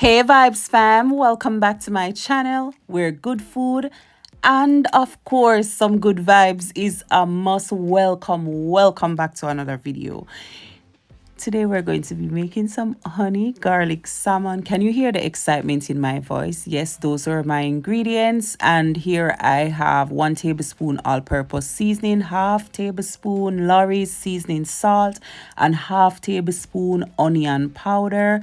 Hey Vibes fam, welcome back to my channel where good food and of course some good vibes is a must. Welcome back to another video. Today we're going to be making some honey garlic salmon. Can you hear the excitement in my voice? Yes, those are my ingredients, and here I have 1 tablespoon all-purpose seasoning, half tablespoon Lorry's seasoning salt, and half tablespoon onion powder.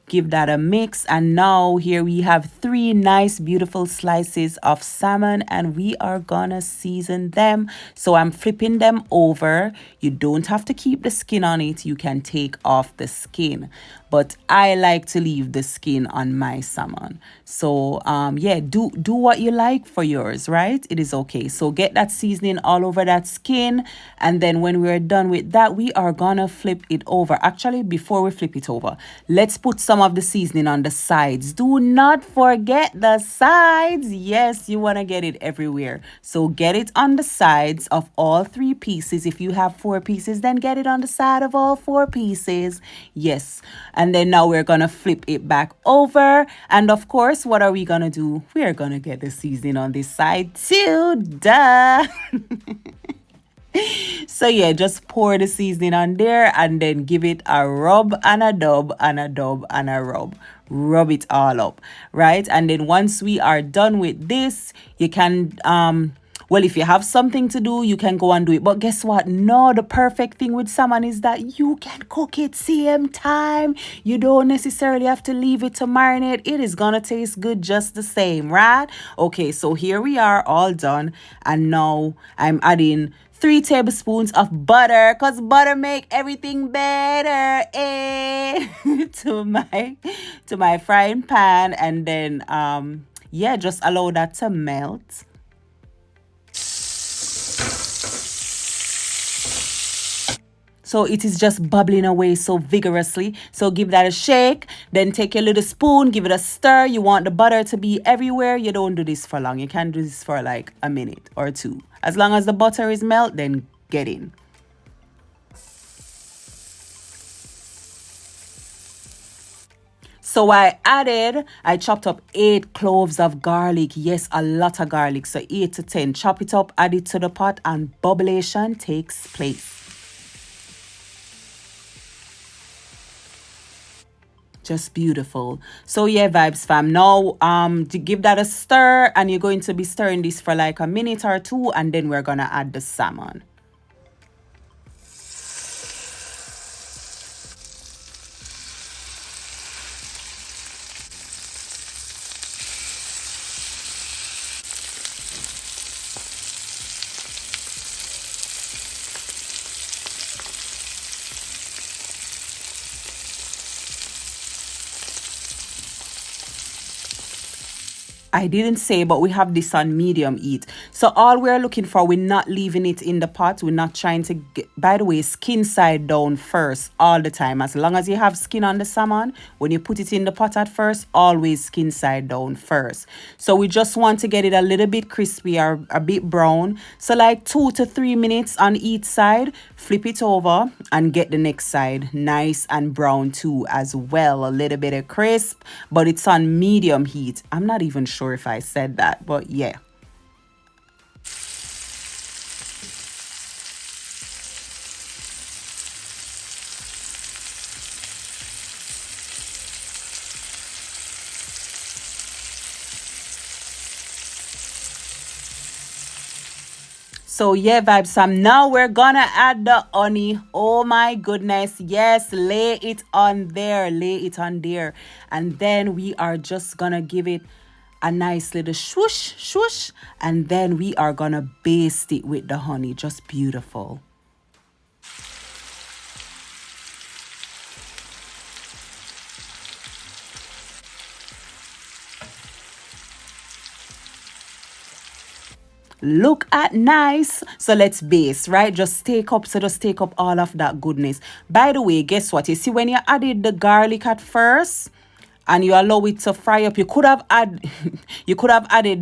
Give that a mix, and now here we have 3 nice beautiful slices of salmon, and we are gonna season them. So I'm flipping them over. You don't have to keep the skin on it, you can take off the skin, but I like to leave the skin on my salmon. So yeah, do what you like for yours, right? It is okay. So get that seasoning all over that skin, and then when we're done with that, we are gonna flip it over. Actually, before we flip it over, let's put some of the seasoning on the sides. Do not forget the sides. Yes, you want to get it everywhere. So get it on the sides of all 3 pieces. If you have 4 pieces, then get it on the side of all 4 pieces. Yes. And then now we're going to flip it back over. And of course, what are we going to do? We are going to get the seasoning on this side too. Duh. So yeah, just pour the seasoning on there and then give it a rub and a dub and a dub and a rub. Rub it all up, right? And then once we are done with this, you can well, if you have something to do, you can go and do it. But guess what? No, the perfect thing with salmon is that you can cook it same time. You don't necessarily have to leave it to marinate. It is gonna taste good just the same, right? Okay, so here we are all done. And now I'm adding 3 tablespoons of butter, because butter make everything better, to my frying pan. And then yeah, just allow that to melt. So it is just bubbling away so vigorously. So give that a shake. Then take your little spoon, give it a stir. You want the butter to be everywhere. You don't do this for long. You can do this for like a minute or 2. As long as the butter is melt, then get in. So I chopped up 8 cloves of garlic. Yes, a lot of garlic. So 8 to 10. Chop it up, add it to the pot, and bubblation takes place. Just beautiful. So yeah, Vibes fam, now to give that a stir, and you're going to be stirring this for like a minute or 2, and then we're gonna add the salmon. I didn't say, but we have this on medium heat. So all we're looking for, we're not leaving it in the pot. We're not trying to get, by the way, skin side down first all the time. As long as you have skin on the salmon, when you put it in the pot at first, always skin side down first. So we just want to get it a little bit crispy or a bit brown. So like 2 to 3 minutes on each side, flip it over and get the next side nice and brown too as well. A little bit of crisp, but it's on medium heat. I'm not even sure if I said that, but yeah. So yeah, Vibes Sam, now we're gonna add the honey. Oh my goodness, yes, lay it on there, and then we are just gonna give it a nice little swoosh, and then we are gonna baste it with the honey. Just beautiful. Look at nice. So let's baste, right? Just take up all of that goodness. By the way, guess what? You see, when you added the garlic at first and you allow it to fry up, you could have added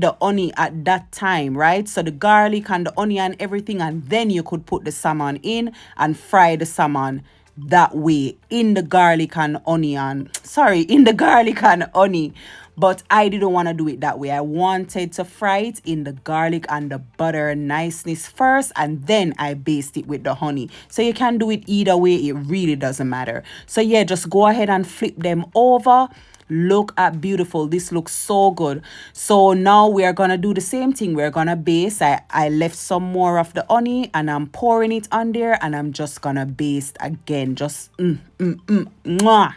the honey at that time, right? So the garlic and the onion, everything, and then you could put the salmon in and fry the salmon that way in the garlic and onion. Sorry, in the garlic and honey. But I didn't want to do it that way. I wanted to fry it in the garlic and the butter niceness first, and then I baste it with the honey. So you can do it either way, it really doesn't matter. So yeah, just go ahead and flip them over. Look at beautiful. This looks so good. So now we are gonna do the same thing. We're gonna baste. I left some more of the honey and I'm pouring it on there, and I'm just gonna baste again. Just mwah.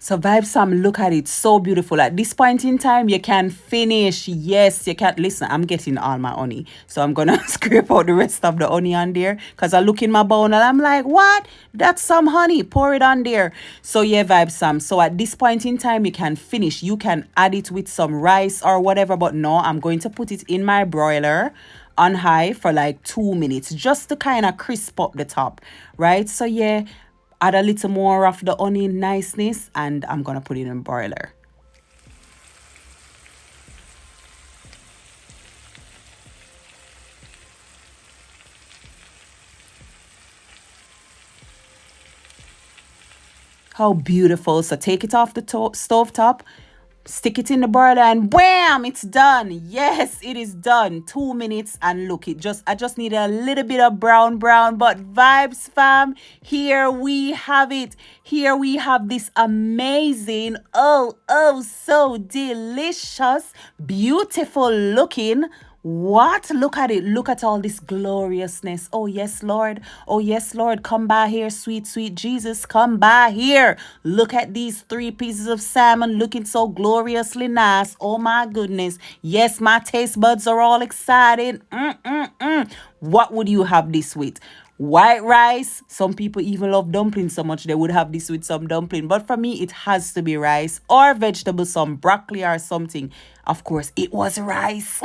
So Vibe Sam, look at it, so beautiful. At this point in time, you can finish. Yes, you can. Listen, I'm getting all my honey, so I'm gonna scrape out the rest of the honey on there. Cause I look in my bowl and I'm like, what? That's some honey. Pour it on there. So yeah, Vibe Sam. So at this point in time, you can finish. You can add it with some rice or whatever. But no, I'm going to put it in my broiler on high for like 2 minutes, just to kind of crisp up the top, right? So yeah, add a little more of the onion niceness, and I'm gonna put it in broiler. How beautiful. So take it off the stove top, stick it in the broiler, and wham, it's done. Yes, it is done. 2 minutes, and look, I just need a little bit of brown, but Vibes fam, here we have it. Here we have this amazing, oh, so delicious, beautiful looking. What? Look at it. Look at all this gloriousness. Oh, yes, Lord. Oh, yes, Lord. Come by here, sweet, sweet Jesus. Come by here. Look at these 3 pieces of salmon looking so gloriously nice. Oh, my goodness. Yes, my taste buds are all excited. What would you have this with? White rice. Some people even love dumplings so much they would have this with some dumpling. But for me, it has to be rice or vegetable, some broccoli or something. Of course, it was rice.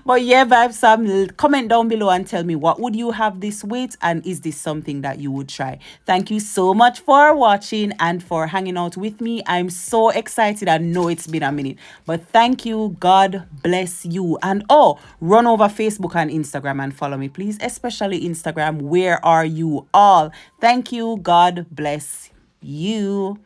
But yeah, Vibes, comment down below and tell me, what would you have this with, and is this something that you would try? Thank you so much for watching and for hanging out with me. I'm so excited. I know it's been a minute, but thank you. God bless you. And oh, run over Facebook and Instagram and follow me, please, especially Instagram. Where are you all? Thank you. God bless you.